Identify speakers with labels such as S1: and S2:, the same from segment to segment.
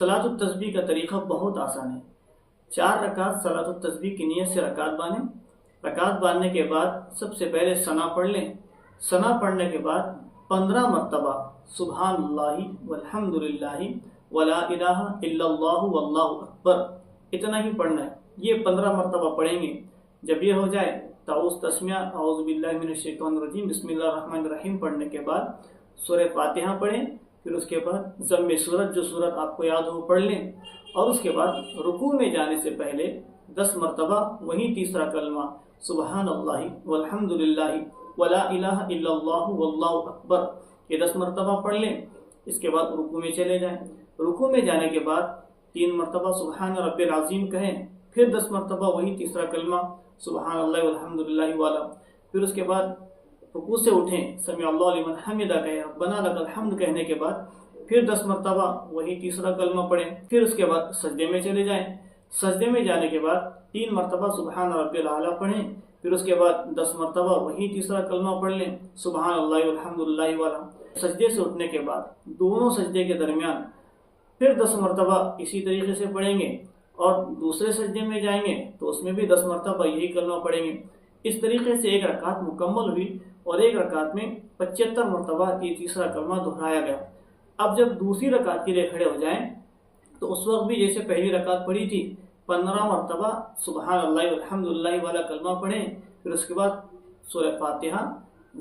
S1: صلاۃ التسبیح کا طریقہ بہت آسان ہے۔ 4 رکعت صلاۃ التسبیح کی نیت سے رکعت باندھیں۔ رکعت باندھنے کے بعد سب سے پہلے ثنا پڑھ لیں۔ ثنا پڑھنے کے بعد 15 مرتبہ سبحان اللہ والحمد للہ ولا الہ الا اللہ واللہ اکبر اتنا ہی پڑھنا ہے۔ یہ 15 مرتبہ پڑھیں گے۔ جب یہ ہو جائے تعوذ تسمیہ اعوذ باللہ من الشیطان الرجیم بسم اللہ الرحمن الرحیم پڑھنے کے بعد سورہ فاتحہ پڑھیں۔ پھر اس کے بعد ضم سورت جو سورت آپ کو یاد ہو پڑھ لیں، اور اس کے بعد رکوع میں جانے سے پہلے 10 مرتبہ وہی تیسرا کلمہ سبحان اللہ والحمد للہ ولا الہ الا اللہ واللہ اکبر یہ 10 مرتبہ پڑھ لیں۔ اس کے بعد رکوع میں چلے جائیں۔ رکوع میں جانے کے بعد 3 مرتبہ سبحان رب العظیم کہیں، پھر 10 مرتبہ وہی تیسرا کلمہ سبحان اللہ والحمد للہ والا۔ پھر اس کے بعد رکوع سے اٹھیں، سمع اللہ لمن حمدہ کہیں، ربنا لک الحمد کہنے کے بعد پھر 10 مرتبہ وہی تیسرا کلمہ پڑھیں۔ پھر اس کے بعد سجدے میں چلے جائیں۔ سجدے میں جانے کے بعد 3 مرتبہ سبحان رب الاعلیٰ پڑھیں۔ پھر اس کے بعد 10 مرتبہ وہی تیسرا کلمہ پڑھ لیں سبحان اللہ والحمد للہ والا۔ سجدے سے اٹھنے کے بعد دونوں سجدے کے درمیان پھر 10 مرتبہ اسی طریقے سے پڑھیں گے، اور دوسرے سجدے میں جائیں گے تو اس میں بھی 10 مرتبہ یہی کلمہ پڑھیں گے۔ اس طریقے سے ایک رکعت مکمل ہوئی، اور ایک رکعت میں 75 مرتبہ یہ تیسرا کلمہ دہرایا گیا۔ اب جب دوسری رکعت کے لیے کھڑے ہو جائیں تو اس وقت بھی جیسے پہلی رکعت پڑھی تھی 15 مرتبہ سبحان اللہ والحمد للہ والا کلمہ پڑھیں۔ پھر اس کے بعد سورہ فاتحہ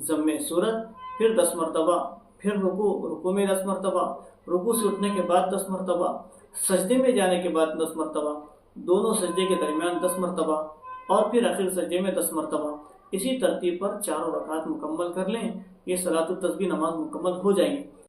S1: ضم سورت، پھر 10 مرتبہ، پھر رکوع میں 10 مرتبہ، رکوع سے اٹھنے کے بعد 10 مرتبہ، سجدے میں جانے کے بعد 10 مرتبہ، دونوں سجدے کے درمیان 10 مرتبہ، اور پھر آخر سجدے میں 10 مرتبہ۔ اسی ترتیب پر 4 رکعات مکمل کر لیں، یہ صلاۃ التسبیح نماز مکمل ہو جائیں گی۔